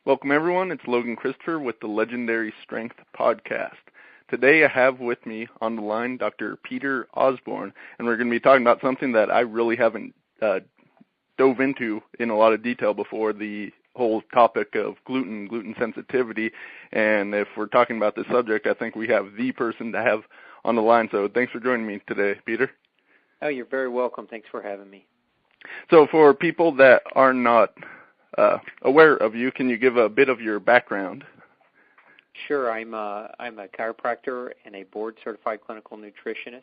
Welcome, everyone. It's Logan Christopher with the Legendary Strength Podcast. Today I have with me on the line Dr. Peter Osborne, and we're going to be talking about something that I really haven't dove into in a lot of detail before, the whole topic of gluten sensitivity. And if we're talking about this subject, I think we have the person to have on the line. So thanks for joining me today, Peter. Oh, you're very welcome. Thanks for having me. So for people that are not aware of you, can you give a bit of your background? Sure. I'm a chiropractor and a board-certified clinical nutritionist,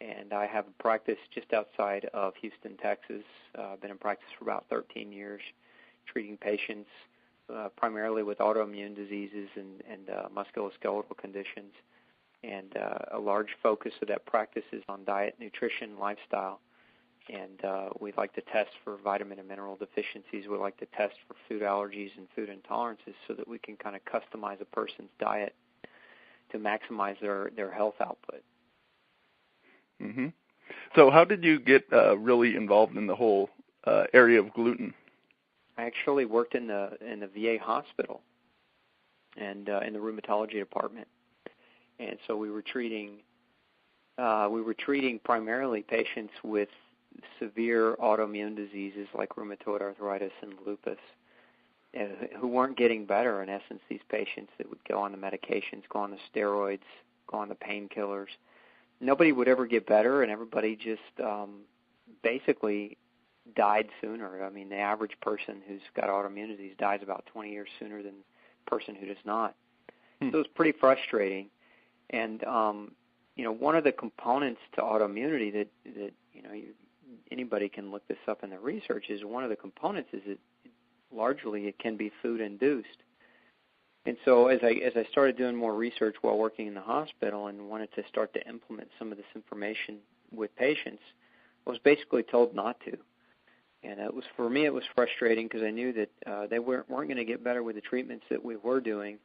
and I have a practice just outside of Houston, Texas. I've been in practice for about 13 years, treating patients primarily with autoimmune diseases and musculoskeletal conditions. And a large focus of that practice is on diet, nutrition, lifestyle. And we like to test for vitamin and mineral deficiencies. We like to test for food allergies and food intolerances so that we can kind of customize a person's diet to maximize their health output. Mm-hmm. So how did you get really involved in the whole area of gluten? I actually worked in the VA hospital and in the rheumatology department. And so we were treating primarily patients with severe autoimmune diseases like rheumatoid arthritis and lupus, who weren't getting better. In essence, these patients that would go on the medications, go on the steroids, go on the painkillers, nobody would ever get better, and everybody just basically died sooner. I mean, the average person who's got autoimmune disease dies about 20 years sooner than the person who does not. So it was pretty frustrating. And one of the components to autoimmunity that anybody can look this up in the research is one of the components is that largely it can be food induced. And so as I started doing more research while working in the hospital and wanted to start to implement some of this information with patients, I was basically told not to. And for me it was frustrating because I knew that they weren't going to get better with the treatments that we were doing.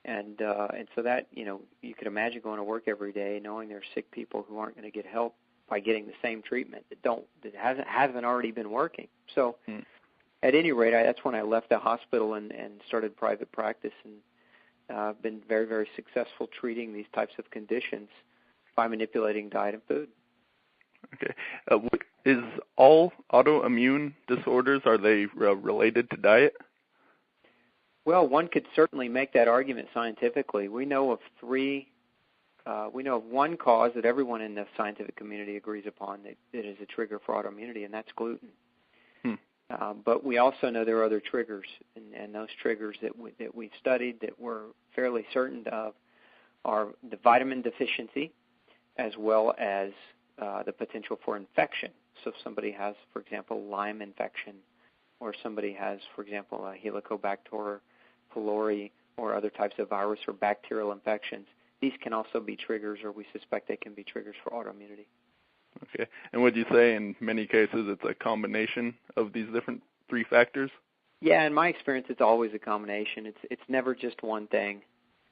And so that, you could imagine going to work every day knowing there's sick people who aren't going to get help by getting the same treatment that hasn't already been working. So at any rate, that's when I left the hospital and started private practice, and I've been very, very successful treating these types of conditions by manipulating diet and food. Okay. Is all autoimmune disorders, are they related to diet? Well, one could certainly make that argument scientifically. We know of one cause that everyone in the scientific community agrees upon that is a trigger for autoimmunity, and that's gluten. But we also know there are other triggers, and those triggers that we've studied that we're fairly certain of are the vitamin deficiency as well as the potential for infection. So if somebody has, for example, Lyme infection, or somebody has, for example, a Helicobacter pylori or other types of virus or bacterial infections, these can also be triggers, or we suspect they can be triggers for autoimmunity. Okay. And would you say in many cases it's a combination of these different three factors? Yeah, in my experience, it's always a combination. It's never just one thing.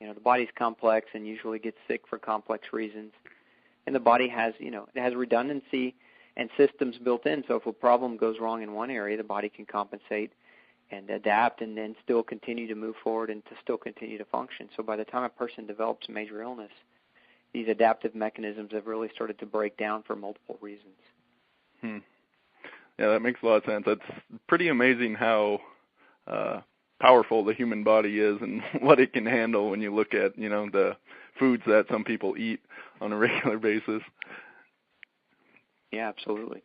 The body's complex and usually gets sick for complex reasons. And the body has, it has redundancy and systems built in. So if a problem goes wrong in one area, the body can compensate and adapt and then still continue to move forward and to still continue to function. So by the time a person develops major illness, these adaptive mechanisms have really started to break down for multiple reasons. Yeah, that makes a lot of sense. It's pretty amazing how powerful the human body is and what it can handle when you look at, the foods that some people eat on a regular basis. Yeah, absolutely.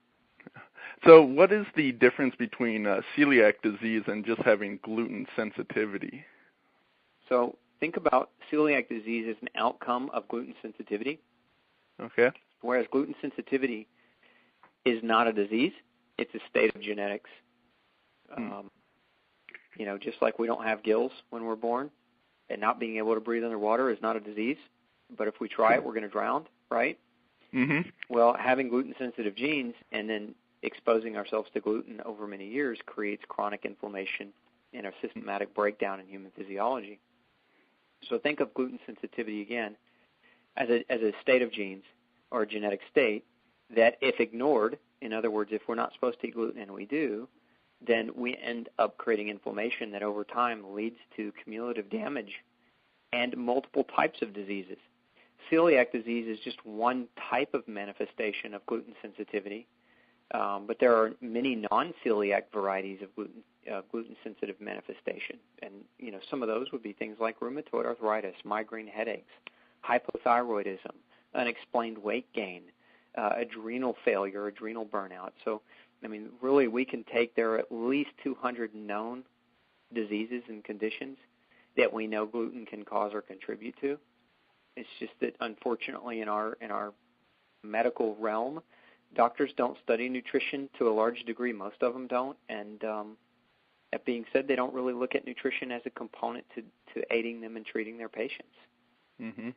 So what is the difference between celiac disease and just having gluten sensitivity? So think about celiac disease as an outcome of gluten sensitivity. Okay. Whereas gluten sensitivity is not a disease, it's a state of genetics. Just like we don't have gills when we're born, and not being able to breathe underwater is not a disease, but if we try it, we're going to drown, right? Mm-hmm. Well, having gluten-sensitive genes and then exposing ourselves to gluten over many years creates chronic inflammation and a systematic breakdown in human physiology. So think of gluten sensitivity again as a state of genes or a genetic state that if ignored, in other words, if we're not supposed to eat gluten and we do, then we end up creating inflammation that over time leads to cumulative damage and multiple types of diseases. Celiac disease is just one type of manifestation of gluten sensitivity, but there are many non-celiac varieties of gluten-sensitive manifestation. And, some of those would be things like rheumatoid arthritis, migraine headaches, hypothyroidism, unexplained weight gain, adrenal failure, adrenal burnout. So, really we can there are at least 200 known diseases and conditions that we know gluten can cause or contribute to. It's just that, unfortunately, in our medical realm, doctors don't study nutrition to a large degree. Most of them don't. And that being said, they don't really look at nutrition as a component to aiding them in treating their patients. Mm-hmm.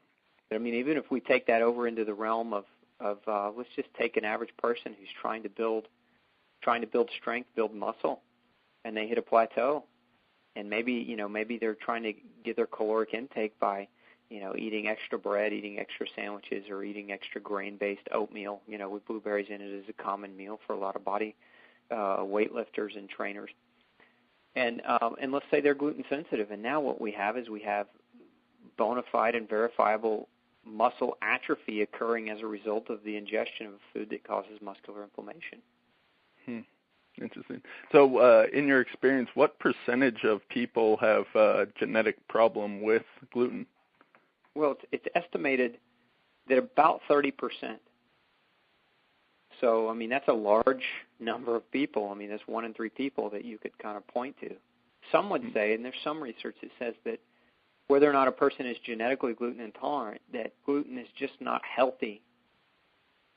But, even if we take that over into the realm of let's just take an average person who's trying to build strength, build muscle, and they hit a plateau. And maybe they're trying to get their caloric intake by, eating extra bread, eating extra sandwiches, or eating extra grain-based oatmeal, with blueberries in it as a common meal for a lot of body weightlifters and trainers. And let's say they're gluten sensitive, and now what we have is bona fide and verifiable muscle atrophy occurring as a result of the ingestion of food that causes muscular inflammation. Interesting. So in your experience, what percentage of people have a genetic problem with gluten? Well, it's estimated that about 30%. So, that's a large number of people. That's 1 in 3 people that you could kind of point to. Some would say, and there's some research that says that whether or not a person is genetically gluten intolerant, that gluten is just not healthy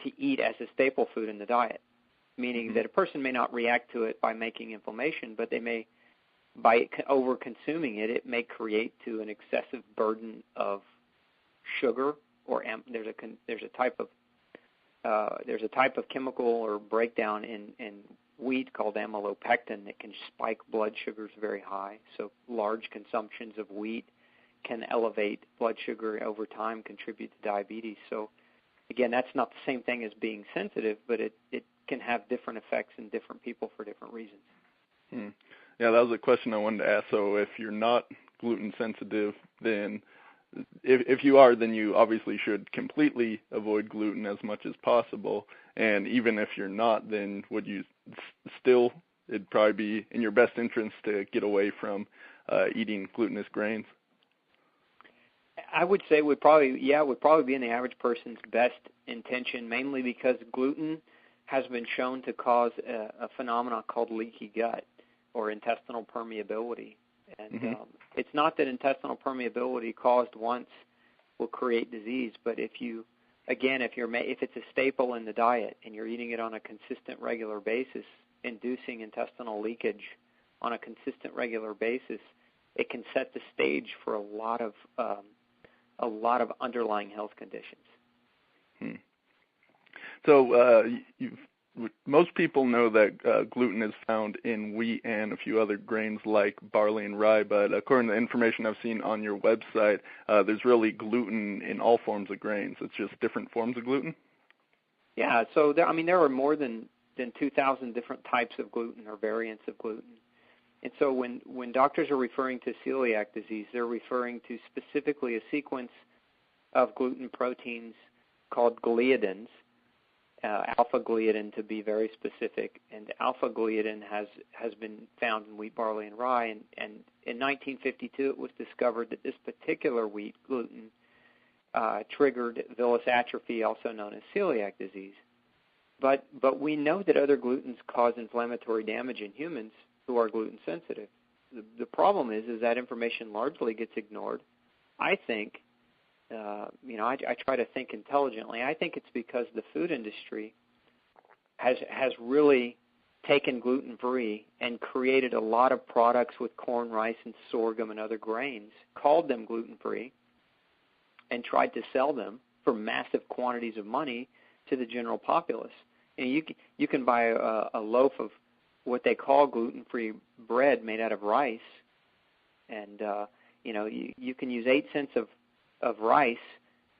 to eat as a staple food in the diet, meaning that a person may not react to it by making inflammation, but they may, by over-consuming it, it may create to an excessive burden of sugar, or there's a type of chemical or breakdown in wheat called amylopectin that can spike blood sugars very high. So large consumptions of wheat can elevate blood sugar over time, contribute to diabetes. So again, that's not the same thing as being sensitive, but it can have different effects in different people for different reasons. Yeah, that was a question I wanted to ask. So if you're not gluten sensitive, then if you are, then you obviously should completely avoid gluten as much as possible. And even if you're not, then would you still, it'd probably be in your best interest to get away from eating glutinous grains? I would say would probably be in the average person's best intention, mainly because gluten has been shown to cause a phenomenon called leaky gut or intestinal permeability. And it's not that intestinal permeability caused once will create disease, but if it's a staple in the diet and you're eating it on a consistent, regular basis, inducing intestinal leakage on a consistent, regular basis, it can set the stage for a lot of underlying health conditions. So most people know that gluten is found in wheat and a few other grains like barley and rye, but according to the information I've seen on your website, there's really gluten in all forms of grains. It's just different forms of gluten? Yeah, so there are more than 2,000 different types of gluten or variants of gluten. And so when doctors are referring to celiac disease, they're referring to specifically a sequence of gluten proteins called gliadins, alpha-gliadin to be very specific. And alpha-gliadin has been found in wheat, barley, and rye. And in 1952, it was discovered that this particular wheat gluten triggered villus atrophy, also known as celiac disease. But we know that other glutens cause inflammatory damage in humans who are gluten sensitive. The problem is that information largely gets ignored. I think, I try to think intelligently. I think it's because the food industry has really taken gluten-free and created a lot of products with corn, rice, and sorghum and other grains, called them gluten-free, and tried to sell them for massive quantities of money to the general populace. And you can buy a loaf of what they call gluten-free bread made out of rice, and you can use 8 cents of rice,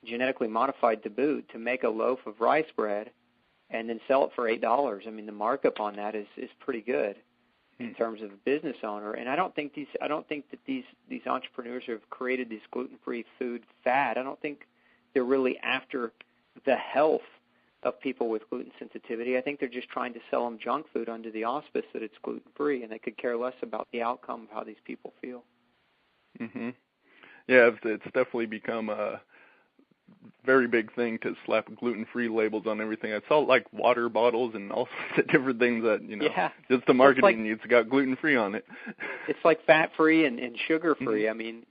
genetically modified to boot, to make a loaf of rice bread, and then sell it for $8. I mean, the markup on that is pretty good. in terms of a business owner. And I don't think that these entrepreneurs have created this gluten-free food fad. I don't think they're really after the health of people with gluten sensitivity. I think they're just trying to sell them junk food under the auspice that it's gluten-free, and they could care less about the outcome of how these people feel. Mm-hmm. Yeah, it's definitely become a very big thing to slap gluten-free labels on everything. I saw like water bottles and all sorts of different things that, just the marketing it's got gluten-free on it. It's like fat-free and sugar-free. Mm-hmm. I mean,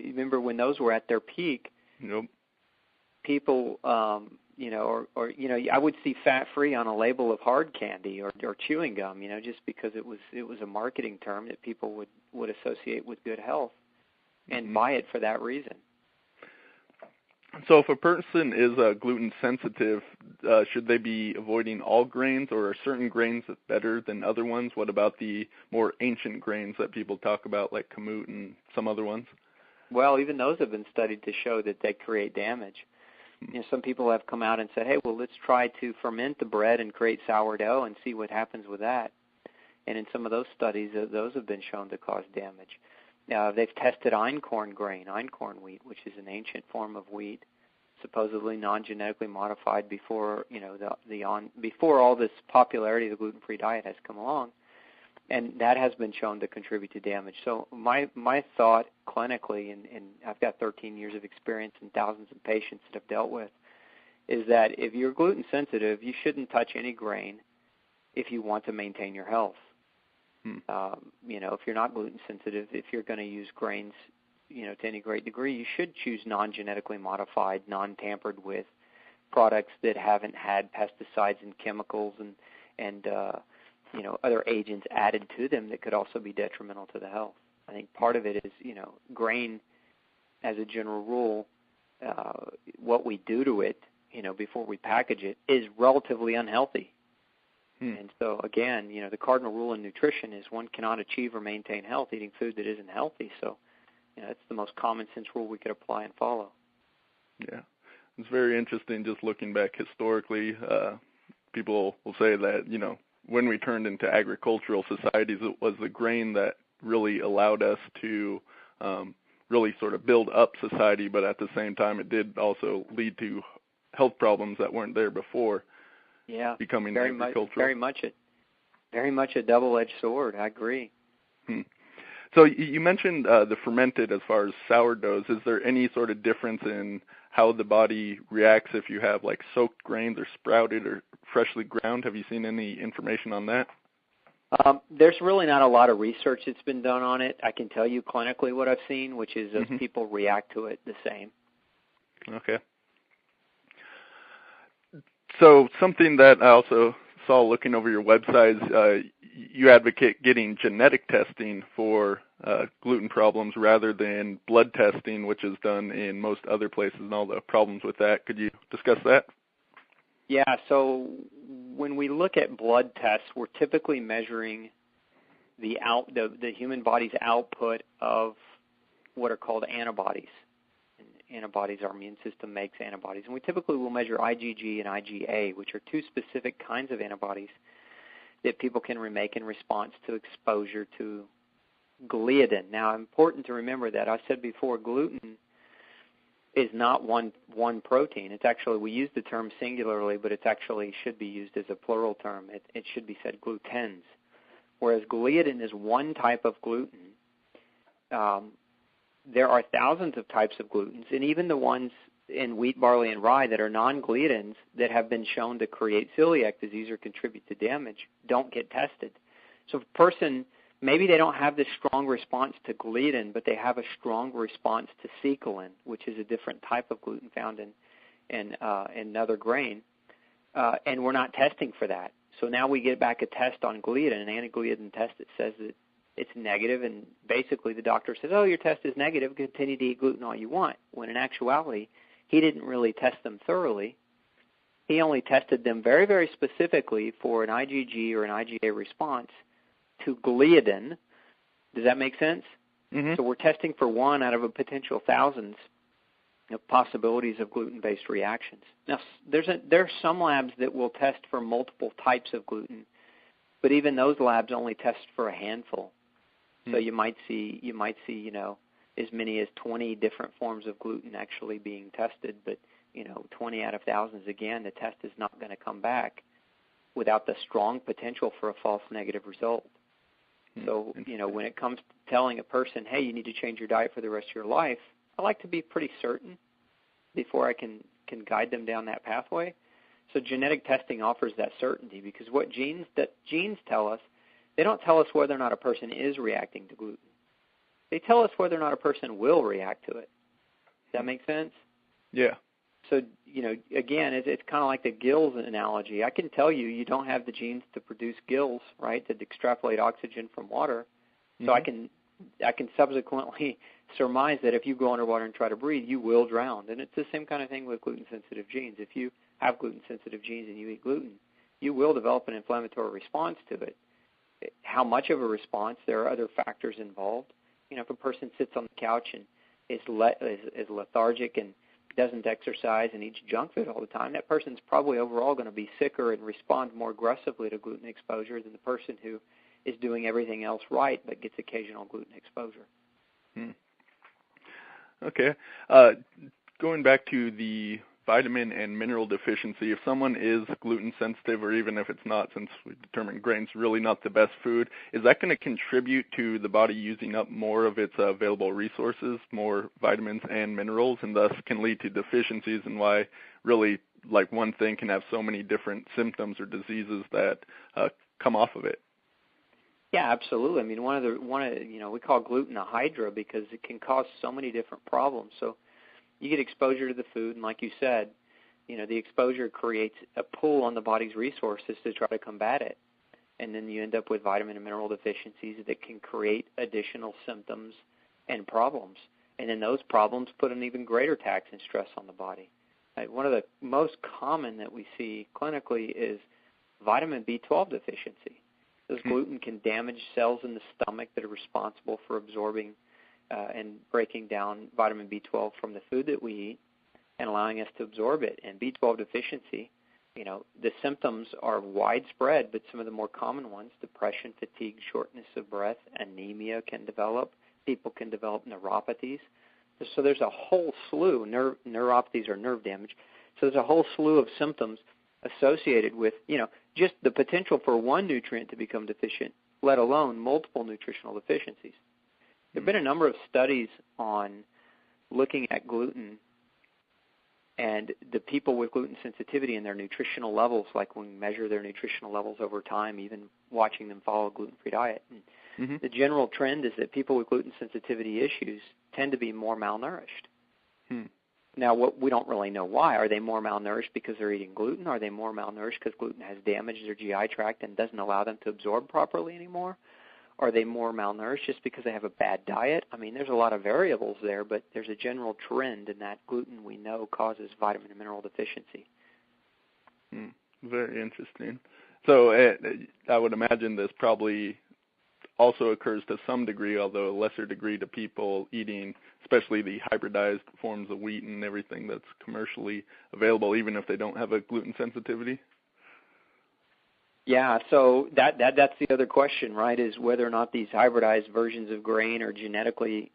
remember when those were at their peak? Yep. People, I would see fat-free on a label of hard candy or chewing gum, just because it was a marketing term that people would associate with good health and mm-hmm. buy it for that reason. So if a person is gluten sensitive, should they be avoiding all grains, or are certain grains better than other ones? What about the more ancient grains that people talk about, like kamut and some other ones? Well, even those have been studied to show that they create damage. Some people have come out and said, hey, well, let's try to ferment the bread and create sourdough and see what happens with that. And in some of those studies, those have been shown to cause damage. They've tested einkorn wheat, which is an ancient form of wheat, supposedly non-genetically modified before before all this popularity of the gluten-free diet has come along, and that has been shown to contribute to damage. So my thought clinically, and I've got 13 years of experience and thousands of patients that I've dealt with, is that if you're gluten sensitive, you shouldn't touch any grain if you want to maintain your health. If you're not gluten sensitive, if you're going to use grains, to any great degree, you should choose non-genetically modified, non-tampered with products that haven't had pesticides and chemicals and other agents added to them that could also be detrimental to the health. I think part of it is, grain, as a general rule, what we do to it, before we package it, is relatively unhealthy. And so, again, the cardinal rule in nutrition is one cannot achieve or maintain health eating food that isn't healthy. So, it's the most common sense rule we could apply and follow. Yeah. It's very interesting just looking back historically. People will say that, when we turned into agricultural societies, it was the grain that really allowed us to really sort of build up society, but at the same time it did also lead to health problems that weren't there before. Yeah, becoming very agricultural. Very much a double-edged sword. I agree. So you mentioned the fermented as far as sourdoughs. Is there any sort of difference in how the body reacts if you have like soaked grains or sprouted or freshly ground? Have you seen any information on that? There's really not a lot of research that's been done on it. I can tell you clinically what I've seen, which is those people react to it the same. Okay. So something that I also saw looking over your website, you advocate getting genetic testing for gluten problems rather than blood testing, which is done in most other places, and all the problems with that. Could you discuss that? Yeah, so when we look at blood tests, we're typically measuring the human body's output of what are called antibodies. Antibodies, our immune system makes antibodies. And we typically will measure IgG and IgA, which are two specific kinds of antibodies that people can remake in response to exposure to gliadin. Now, important to remember that I said before, gluten is not one protein. It's actually, we use the term singularly, but it actually should be used as a plural term. It should be said glutens, whereas gliadin is one type of gluten. There are thousands of types of glutens, and even the ones in wheat, barley, and rye that are non-gliadins that have been shown to create celiac disease or contribute to damage don't get tested. So if a person, maybe they don't have this strong response to gliadin, but they have a strong response to secalin, which is a different type of gluten found in another grain, and we're not testing for that. So now we get back a test on gliadin, an anti-gliadin test that says that it's negative, and basically the doctor says, oh, your test is negative, continue to eat gluten all you want, when in actuality he didn't really test them thoroughly. He only tested them very, very specifically for an IgG or an IgA response to gliadin. Does that make sense? Mm-hmm. So we're testing for one out of a potential thousands of possibilities of gluten-based reactions. Now, there are some labs that will test for multiple types of gluten, But even those labs only test for a handful. So you might see, as many as 20 different forms of gluten actually being tested, but 20 out of thousands, again, the test is not going to come back without the strong potential for a false negative result. So, when it comes to telling a person, hey, you need to change your diet for the rest of your life, I like to be pretty certain before I can guide them down that pathway. So genetic testing offers that certainty, because what genes tell us, they don't tell us whether or not a person is reacting to gluten. They tell us whether or not a person will react to it. Does that make sense? Yeah. So, again, it's kind of like the gills analogy. I can tell you don't have the genes to produce gills, right, to extrapolate oxygen from water. So I can subsequently surmise that if you go underwater and try to breathe, you will drown. And it's the same kind of thing with gluten-sensitive genes. If you have gluten-sensitive genes and you eat gluten, you will develop an inflammatory response to it. How much of a response? There are other factors involved. If a person sits on the couch and is lethargic and doesn't exercise and eats junk food all the time, that person's probably overall going to be sicker and respond more aggressively to gluten exposure than the person who is doing everything else right but gets occasional gluten exposure. Okay. Going back to the vitamin and mineral deficiency, if someone is gluten sensitive, or even if it's not, since we determined grain's really not the best food, is that going to contribute to the body using up more of its available resources, more vitamins and minerals, and thus can lead to deficiencies, and why really like one thing can have so many different symptoms or diseases that come off of it? Yeah, absolutely. I mean, we call gluten a hydra because it can cause so many different problems. So you get exposure to the food, and like you said, the exposure creates a pull on the body's resources to try to combat it. And then you end up with vitamin and mineral deficiencies that can create additional symptoms and problems. And then those problems put an even greater tax and stress on the body. One of the most common that we see clinically is vitamin B12 deficiency. This gluten can damage cells in the stomach that are responsible for absorbing and breaking down vitamin B12 from the food that we eat and allowing us to absorb it. And B12 deficiency, the symptoms are widespread, but some of the more common ones, depression, fatigue, shortness of breath, anemia can develop. People can develop neuropathies. So there's a whole slew, neuropathies or nerve damage. So there's a whole slew of symptoms associated with, just the potential for one nutrient to become deficient, let alone multiple nutritional deficiencies. There have been a number of studies on looking at gluten and the people with gluten sensitivity and their nutritional levels, like when we measure their nutritional levels over time, even watching them follow a gluten-free diet. And the general trend is that people with gluten sensitivity issues tend to be more malnourished. Now, we don't really know why. Are they more malnourished because they're eating gluten? Are they more malnourished because gluten has damaged their GI tract and doesn't allow them to absorb properly anymore? Are they more malnourished just because they have a bad diet? I mean, there's a lot of variables there, but there's a general trend in that gluten we know causes vitamin and mineral deficiency. Very interesting. So I would imagine this probably also occurs to some degree, although a lesser degree, to people eating, especially the hybridized forms of wheat and everything that's commercially available, even if they don't have a gluten sensitivity. Yeah, so that's the other question, right? Is whether or not these hybridized versions of grain are genetically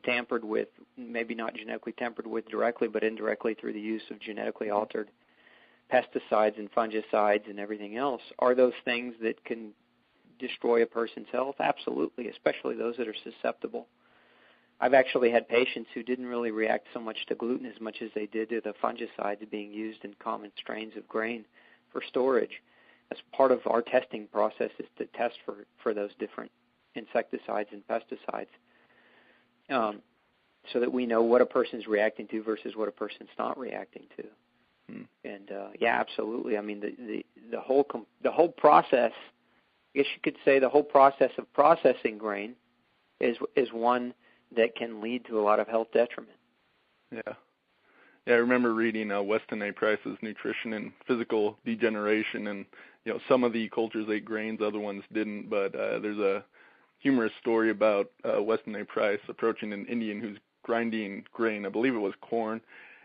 tampered with, maybe not genetically tampered with directly, but indirectly through the use of genetically altered pesticides and fungicides and everything else. Are those things that can destroy a person's health? Absolutely, especially those that are susceptible. I've actually had patients who didn't really react so much to gluten as much as they did to the fungicides being used in common strains of grain for storage. As part of our testing process is to test for those different insecticides and pesticides so that we know what a person's reacting to versus what a person's not reacting to. And yeah, absolutely. I mean, the whole process, I guess you could say the whole process of processing grain is one that can lead to a lot of health detriment. Yeah, I remember reading Weston A. Price's Nutrition and Physical Degeneration, and some of the cultures ate grains, other ones didn't. But there's a humorous story about Weston A. Price approaching an Indian who's grinding grain. I believe it was corn,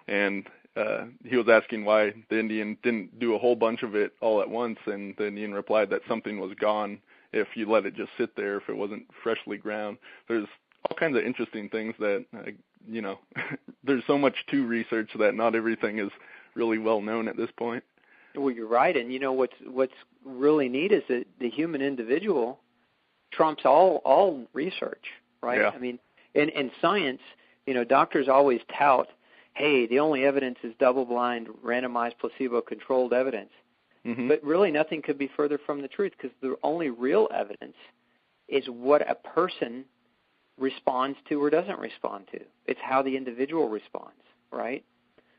and he was asking why the Indian didn't do a whole bunch of it all at once, and the Indian replied that something was gone if you let it just sit there, if it wasn't freshly ground. There's all kinds of interesting things that, there's so much to research that not everything is really well known at this point. Well, you're right, and what's really neat is that the human individual trumps all research, right? Yeah. I mean, in science, doctors always tout, hey, the only evidence is double-blind, randomized, placebo-controlled evidence. Mm-hmm. But really nothing could be further from the truth, because the only real evidence is what a person responds to or doesn't respond to. It's how the individual responds, right?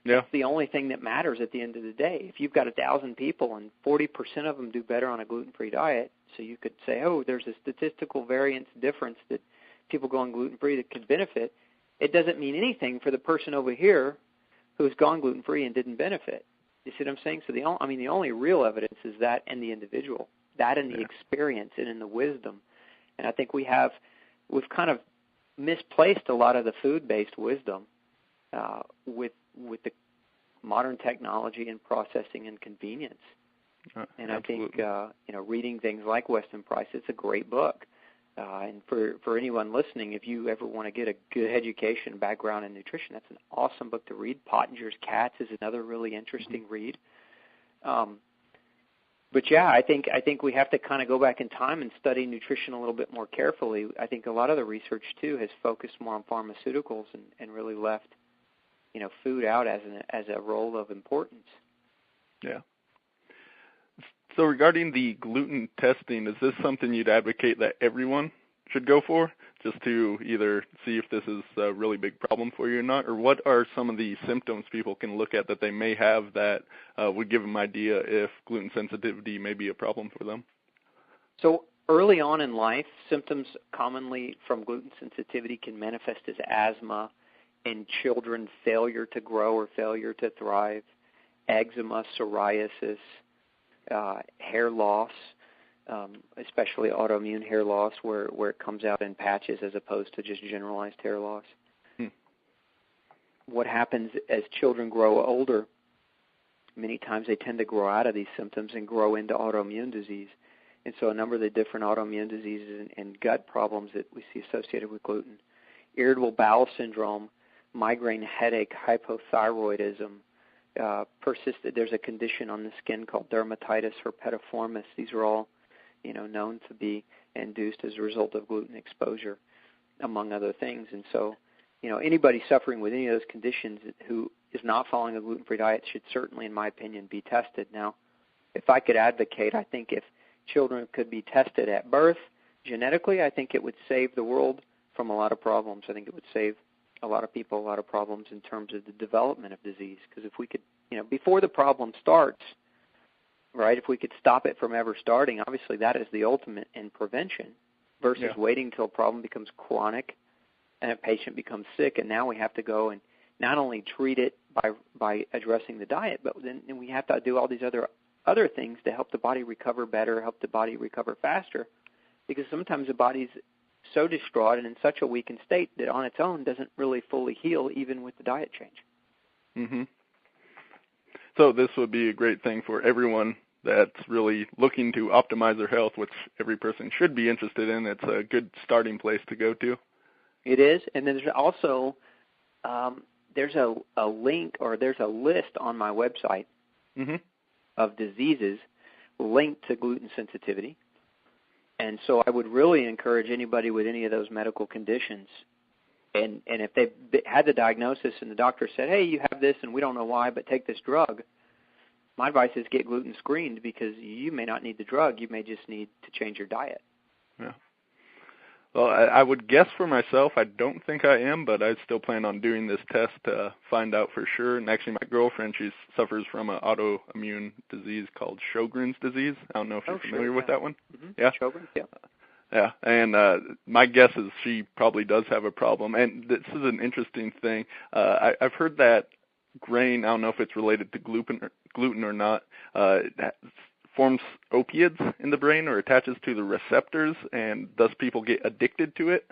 Yeah. That's the only thing that matters at the end of the day. If you've got 1,000 people and 40% of them do better on a gluten-free diet, so you could say, oh, there's a statistical variance difference that people go on gluten-free that could benefit, it doesn't mean anything for the person over here who's gone gluten-free and didn't benefit. You see what I'm saying? So the only real evidence is that in the individual, that in the experience and in the wisdom. And I think we've kind of misplaced a lot of the food-based wisdom with the modern technology and processing and convenience. And Absolutely. I think reading things like Weston Price, it's a great book. And for anyone listening, if you ever want to get a good education background in nutrition, that's an awesome book to read. Pottinger's Cats is another really interesting read. But yeah, I think we have to kind of go back in time and study nutrition a little bit more carefully. I think a lot of the research too has focused more on pharmaceuticals and really left food out as a role of importance. Yeah. So regarding the gluten testing, is this something you'd advocate that everyone should go for, just to either see if this is a really big problem for you or not? Or what are some of the symptoms people can look at that they may have that would give them an idea if gluten sensitivity may be a problem for them? So early on in life, symptoms commonly from gluten sensitivity can manifest as asthma, in children, failure to grow or failure to thrive, eczema, psoriasis, hair loss, especially autoimmune hair loss where it comes out in patches as opposed to just generalized hair loss. What happens as children grow older, many times they tend to grow out of these symptoms and grow into autoimmune disease. And so a number of the different autoimmune diseases and gut problems that we see associated with gluten, irritable bowel syndrome, migraine headache, hypothyroidism, persistent. There's a condition on the skin called dermatitis herpetiformis. These are all, known to be induced as a result of gluten exposure, among other things. And so, anybody suffering with any of those conditions who is not following a gluten-free diet should certainly, in my opinion, be tested. Now, if I could advocate, I think if children could be tested at birth genetically, I think it would save the world from a lot of problems. I think it would save a lot of people a lot of problems in terms of the development of disease. Because if we could, before the problem starts, right, if we could stop it from ever starting, obviously that is the ultimate in prevention versus waiting until a problem becomes chronic and a patient becomes sick, and now we have to go and not only treat it by addressing the diet, but then we have to do all these other things to help the body recover better, help the body recover faster, because sometimes the body's so distraught and in such a weakened state that on its own doesn't really fully heal even with the diet change. Mm-hmm. So this would be a great thing for everyone that's really looking to optimize their health, which every person should be interested in. It's a good starting place to go to. It is, and then there's also there's a link or there's a list on my website of diseases linked to gluten sensitivity. And so I would really encourage anybody with any of those medical conditions, and if they've had the diagnosis and the doctor said, hey, you have this and we don't know why, but take this drug, my advice is get gluten screened, because you may not need the drug. You may just need to change your diet. Yeah. Well, I would guess for myself, I don't think I am, but I still plan on doing this test to find out for sure. And actually, my girlfriend, she suffers from an autoimmune disease called Sjogren's disease. I don't know if you're familiar with that one. Mm-hmm. Yeah? Sjogren's, yeah. Yeah, and my guess is she probably does have a problem. And this is an interesting thing. I've heard that grain, I don't know if it's related to gluten or not, forms opioids in the brain or attaches to the receptors, and thus people get addicted to it?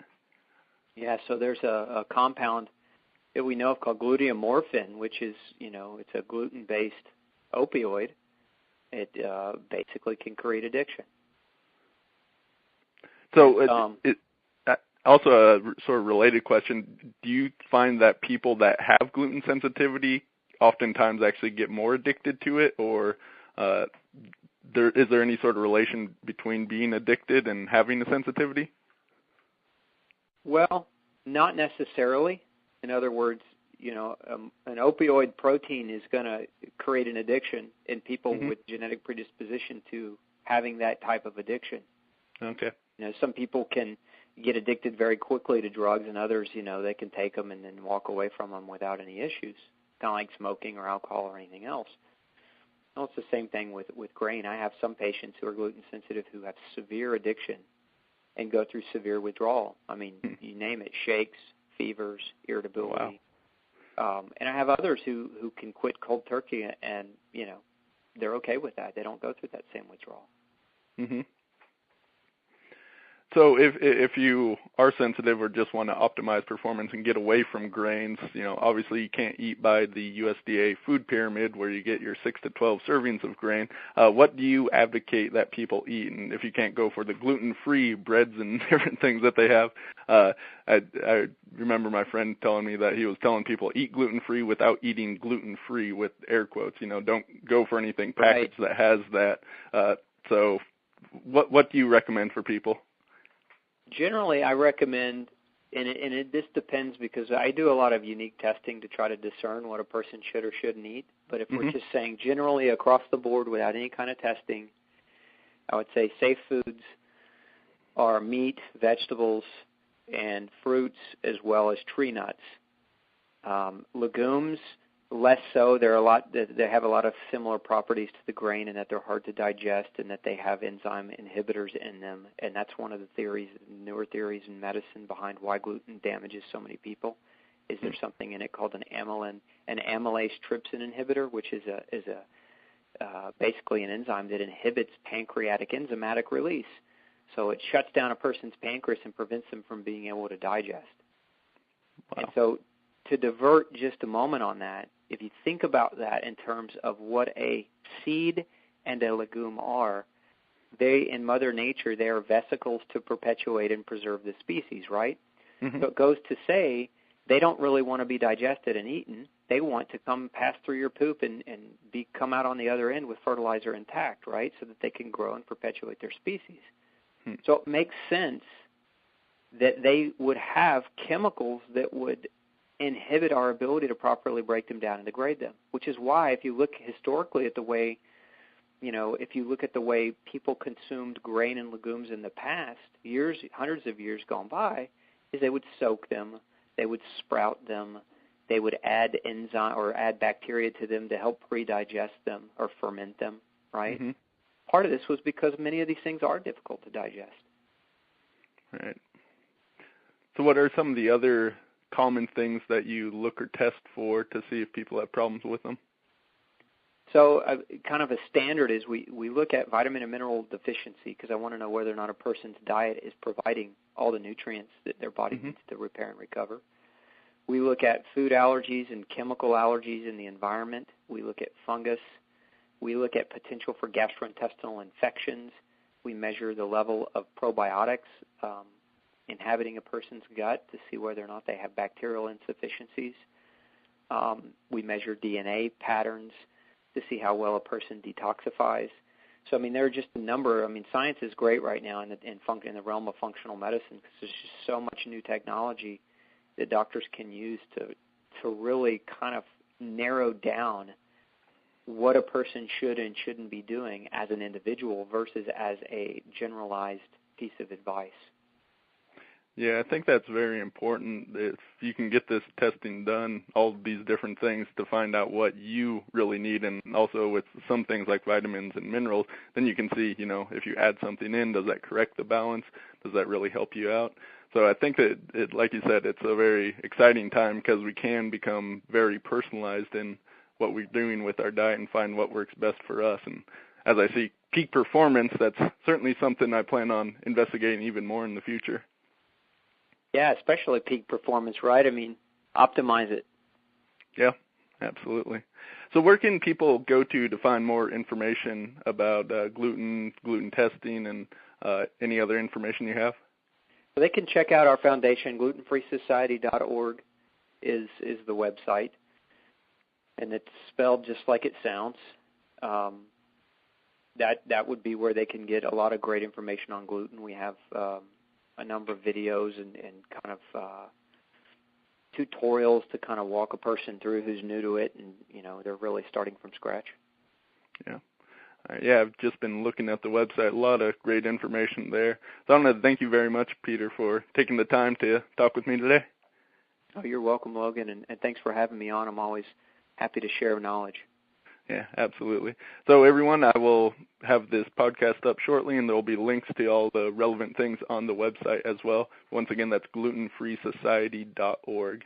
Yeah, so there's a compound that we know of called gluteomorphin, which is, it's a gluten-based opioid. It basically can create addiction. So also a sort of related question, do you find that people that have gluten sensitivity oftentimes actually get more addicted to it, or is there any sort of relation between being addicted and having a sensitivity? Well, not necessarily. In other words, an opioid protein is going to create an addiction in people with genetic predisposition to having that type of addiction. Okay. Some people can get addicted very quickly to drugs, and others, they can take them and then walk away from them without any issues, kind of like smoking or alcohol or anything else. Well, it's the same thing with grain. I have some patients who are gluten sensitive who have severe addiction and go through severe withdrawal. I mean, you name it, shakes, fevers, irritability. Wow. And I have others who can quit cold turkey, and, they're okay with that. They don't go through that same withdrawal. Mm-hmm. So if you are sensitive or just want to optimize performance and get away from grains, obviously you can't eat by the USDA food pyramid where you get your 6 to 12 servings of grain. What do you advocate that people eat? And if you can't go for the gluten-free breads and different things that they have, I remember my friend telling me that he was telling people eat gluten-free without eating gluten-free with air quotes. Don't go for anything packaged that has that. So what do you recommend for people? Generally, I recommend, this depends because I do a lot of unique testing to try to discern what a person should or shouldn't eat. But if we're just saying generally across the board without any kind of testing, I would say safe foods are meat, vegetables, and fruits, as well as tree nuts. Legumes, less so. They have a lot of similar properties to the grain in that they're hard to digest and that they have enzyme inhibitors in them. And that's one of the newer theories in medicine behind why gluten damages so many people. Is there something in it called an amylase trypsin inhibitor, which is basically an enzyme that inhibits pancreatic enzymatic release. So it shuts down a person's pancreas and prevents them from being able to digest. Wow. And so to divert just a moment on that, if you think about that in terms of what a seed and a legume are, in Mother Nature, they are vesicles to perpetuate and preserve the species, right? Mm-hmm. So it goes to say they don't really want to be digested and eaten. They want to pass through your poop and come out on the other end with fertilizer intact, right, so that they can grow and perpetuate their species. So it makes sense that they would have chemicals that would inhibit our ability to properly break them down and degrade them, which is why if you look historically at the way, if you look at the way people consumed grain and legumes in the past, hundreds of years gone by, is they would soak them, they would sprout them, they would add enzyme or add bacteria to them to help pre-digest them or ferment them, right? Mm-hmm. Part of this was because many of these things are difficult to digest. Right. So what are some of the other common things that you look or test for to see if people have problems with them? So kind of a standard is we look at vitamin and mineral deficiency because I want to know whether or not a person's diet is providing all the nutrients that their body needs to repair and recover. We look at food allergies and chemical allergies in the environment. We look at fungus. We look at potential for gastrointestinal infections. We measure the level of probiotics inhabiting a person's gut to see whether or not they have bacterial insufficiencies. We measure DNA patterns to see how well a person detoxifies. So, there are just a number. Science is great right now in the realm of functional medicine because there's just so much new technology that doctors can use to really kind of narrow down what a person should and shouldn't be doing as an individual versus as a generalized piece of advice. Yeah, I think that's very important. If you can get this testing done, all these different things to find out what you really need, and also with some things like vitamins and minerals, then you can see, if you add something in, does that correct the balance? Does that really help you out? So I think that, like you said, it's a very exciting time because we can become very personalized in what we're doing with our diet and find what works best for us. And as I see peak performance, that's certainly something I plan on investigating even more in the future. Yeah, especially peak performance, right? optimize it. Yeah, absolutely. So where can people go to find more information about gluten testing, and any other information you have? So they can check out our foundation. gluten-freesociety.org is the website, and it's spelled just like it sounds. That would be where they can get a lot of great information on gluten. We have a number of videos and kind of tutorials to kind of walk a person through who's new to it, and they're really starting from scratch. Yeah. Yeah, I've just been looking at the website. A lot of great information there. So I want to thank you very much, Peter, for taking the time to talk with me today. Oh, you're welcome, Logan, and thanks for having me on. I'm always happy to share knowledge. Yeah, absolutely. So everyone, I will have this podcast up shortly, and there will be links to all the relevant things on the website as well. Once again, that's glutenfreesociety.org.